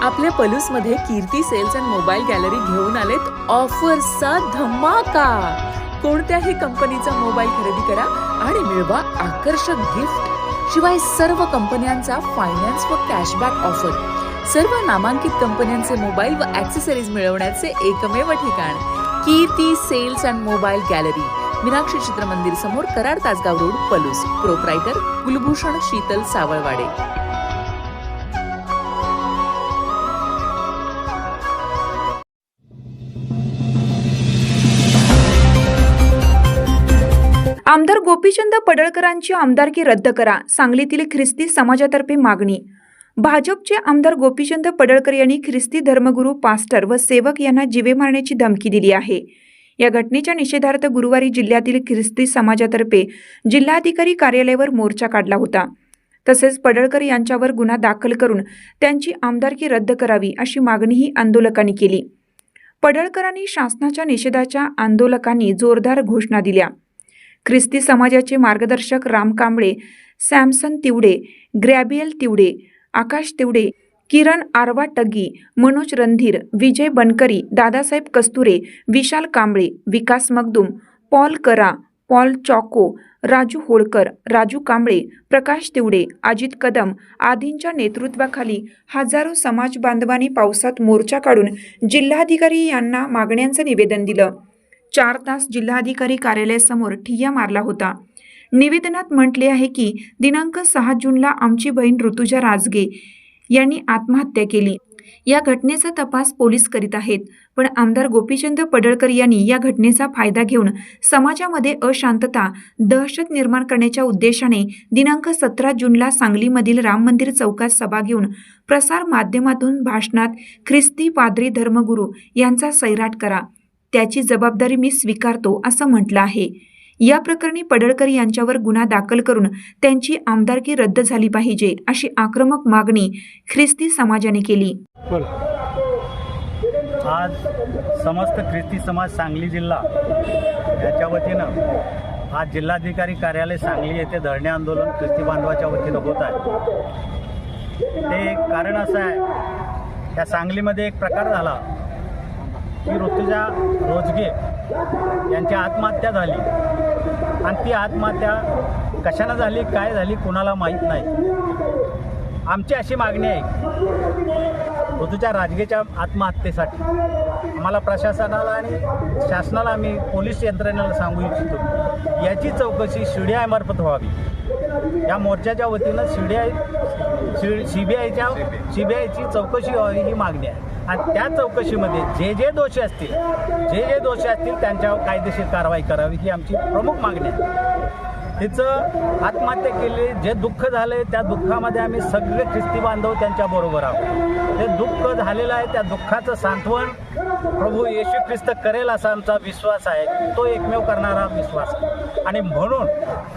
आपल्या पलूसमध्ये कीर्ती sales and mobile gallery घेऊन आलेत ऑफर्सचा धमाका। कोणत्याही कंपनीचा मोबाईल खरेदी करा आणि मिळवा आकर्षक गिफ्ट। शिवाय सर्व कंपन्यांचा फायनान्स व कॅशबॅक ऑफर। सर्व नामांकित कंपन्यांचे मोबाईल व ॲक्सेसरीज मिळवण्याचे एकमेव ठिकाण Kirti sales and mobile gallery, Meenakshi Chitramandir समोर, कराड तासगाव रोड, पलूस। प्रोप्रायटर कुलभूषण शीतल सावळवाडे। आमदार गोपीचंद पडळकरांची आमदारकी रद्द करा, सांगलीतील ख्रिस्ती समाजातर्फे मागणी। भाजपचे आमदार गोपीचंद पडळकर यांनी ख्रिस्ती धर्मगुरू, पास्टर व सेवक यांना जीवे मारण्याची धमकी दिली आहे। या घटनेच्या निषेधार्थ गुरुवारी जिल्ह्यातील ख्रिस्ती समाजातर्फे जिल्हाधिकारी कार्यालयावर मोर्चा काढला होता। तसेच पडळकर यांच्यावर गुन्हा दाखल करून त्यांची आमदारकी रद्द करावी अशी मागणीही आंदोलकांनी केली। पडळकरांनी शासनाच्या निषेधाच्या आंदोलकांनी जोरदार घोषणा दिल्या। ख्रिस्ती समाजाचे मार्गदर्शक राम कांबळे, सॅमसन तिवडे, ग्रॅबियल तिवडे, आकाश तिवडे, किरण आरवाटगी, मनोज रणधीर, विजय बनकरी, दादासाहेब कस्तुरे, विशाल कांबळे, विकास मगदूम, पॉल करा, पॉल चॉको, राजू होळकर, राजू कांबळे, प्रकाश तिवडे, अजित कदम आदींच्या नेतृत्वाखाली हजारो समाज बांधवांनी पावसात मोर्चा काढून जिल्हाधिकारी यांना मागण्यांचं निवेदन दिलं। 4 तास जिल्हाधिकारी कार्यालयासमोर ठिय्या मारला होता। निवेदनात म्हटले आहे की दिनांक 6 जूनला आमची बहीण ऋतुजा राजगे यांनी आत्महत्या केली। या घटनेचा तपास पोलीस करीत आहेत, पण आमदार गोपीचंद पडळकर यांनी या घटनेचा फायदा घेऊन समाजामध्ये अशांतता, दहशत निर्माण करण्याच्या उद्देशाने दिनांक 17 जूनला सांगलीमधील राम मंदिर चौकात सभा घेऊन प्रसार माध्यमातून भाषणात ख्रिस्ती पाद्री धर्मगुरू यांचा सैराट करा, त्याची जबाबदारी मी स्वीकारतो असं म्हटलं आहे। या प्रकरणी पडळकर यांच्यावर गुन्हा दाखल करून त्यांची आमदारकी रद्द झाली पाहिजे अशी आक्रमक मागणी ख्रिस्ती समाजाने केली। आज समस्त ख्रिस्ती समाज सांगली जिल्हा याच्या वतीनं आज जिल्हाधिकारी कार्यालय सांगली येथे धरणे आंदोलन ख्रिस्ती बांधवाच्या वतीनं होत आहे। ते कारण असं आहे, त्या सांगलीमध्ये एक प्रकार झाला की ऋतुजा रोजगे यांची आत्महत्या झाली आणि ती आत्महत्या कशानं झाली, काय झाली, कुणाला माहीत नाही। आमची अशी मागणी आहे, ऋतुजा राजगेच्या आत्महत्येसाठी आम्हाला प्रशासनाला आणि शासनाला, आम्ही पोलीस यंत्रणेला सांगू इच्छितो, याची चौकशी CBI मार्फत व्हावी। या मोर्चाच्या वतीनं CBIची चौकशी व्हावी ही मागणी आहे आणि त्या चौकशीमध्ये जे जे दोषी असतील त्यांच्यावर कायदेशीर कारवाई करावी ही आमची प्रमुख मागणी आहे। तिचं आत्महत्या केली, जे दुःख झाले त्या दुःखामध्ये आम्ही सगळे ख्रिस्ती बांधव त्यांच्याबरोबर आहोत। ते दुःख झालेलं आहे, त्या दुःखाचं सांत्वन प्रभू येशू ख्रिस्त करेल असा आमचा विश्वास आहे। तो एकमेव करणारा विश्वास आहे आणि म्हणून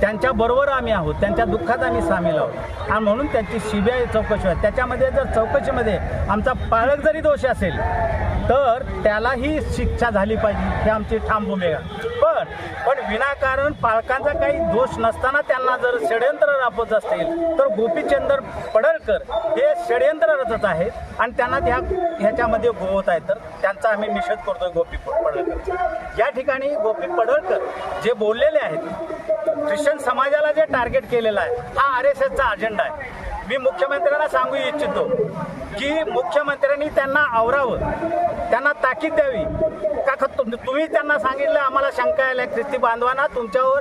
त्यांच्याबरोबर आम्ही आहोत, त्यांच्या दुःखात आम्ही सामील आहोत आणि म्हणून त्यांची CBI चौकशी आहे। त्याच्यामध्ये जर चौकशीमध्ये आमचा पालक जरी दोषी असेल तर त्यालाही शिक्षा झाली पाहिजे, ही आमची ठाम भूमिका। पण विनाकारण पालकांचा काही दोष नसताना त्यांना जर षडयंत्र राबवत असतील तर गोपीचंद पडळकर हे षडयंत्र रचत आहेत आणि त्यांना ह्याच्यामध्ये गोवत आहेत, तर त्यांचा आम्ही निषेध करतोय। गोपी पडळकर या ठिकाणी गोपी पडळकर जे बोललेले आहेत, ख्रिश्चन समाजाला जे टार्गेट केलेलं आहे, हा RSSचा अजेंडा आहे। मी मुख्यमंत्र्यांना सांगू इच्छितो की मुख्यमंत्र्यांनी त्यांना आवरावं, त्यांना ताकीद द्यावी। का तुम्ही त्यांना सांगितलं आम्हाला शंका आल्या ख्रिस्ती बांधवांना, तुमच्यावर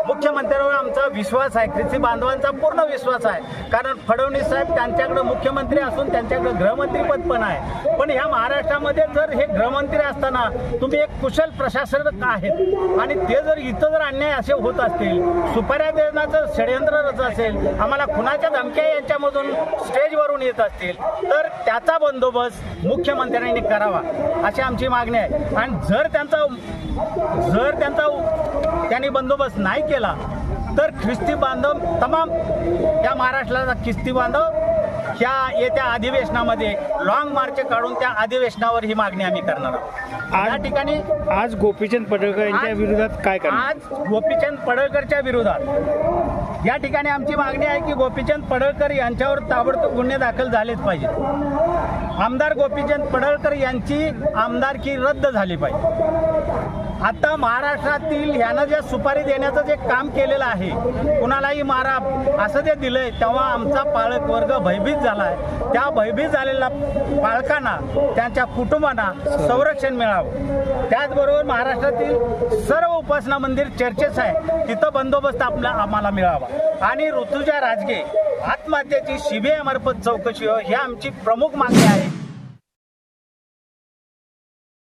मुख्यमंत्र्यांवर आमचा विश्वास आहे, ख्रिस्ती बांधवांचा पूर्ण विश्वास आहे। कारण फडणवीस साहेब त्यांच्याकडे मुख्यमंत्री असून त्यांच्याकडे गृहमंत्रीपद पण आहे, पण ह्या महाराष्ट्रामध्ये जर हे गृहमंत्री असताना तुम्ही एक कुशल प्रशासक आहेत आणि ते जर इथं जर अन्याय असे होत असतील, सुपाऱ्या देण्याचं षडयंत्र रचत असेल, आम्हाला खुनाच्या धमक्या यांच्यामधून स्टेजवरून येत असतील तर त्याचा बंदोबस्त मुख्यमंत्र्यांनी करावा अशी आमची मागणी आहे। आणि जर त्यांनी बंदोबस्त नाही केला तर ख्रिस्ती बांधव तमाम या महाराष्ट्राचा ख्रिस्ती बांधव ह्या येत्या अधिवेशनामध्ये लॉंग मार्च काढून त्या अधिवेशनावर ही मागणी आम्ही करणार आहोत। या ठिकाणी आज गोपीचंद पडळकर यांच्या विरोधात काय करणार? आज गोपीचंद पडळकरच्या विरोधात या ठिकाणी आमची मागणी आहे की गोपीचंद पडळकर यांच्यावर ताबडतोब गुन्हे दाखल झालेच पाहिजेत। आमदार गोपीचंद पडळकर यांची आमदारकी रद्द झाली पाहिजे. आता महाराष्ट्रातील ह्यानं जे सुपारी देण्याचं जे काम केलेलं आहे, कुणालाही मारा असं जे दिलंय, तेव्हा आमचा पालक वर्ग भयभीत झाला आहे. त्या भयभीत झालेल्या पालकांना, त्यांच्या कुटुंबांना संरक्षण मिळावं. त्याचबरोबर महाराष्ट्रातील सर्व उपासना मंदिर चर्चेस आहे, तिथं बंदोबस्त आम्हाला मिळावा. आणि ऋतुजा राजगे आत्महत्येची CBI मार्फत चौकशी हो, ही आमची प्रमुख मागणी आहे.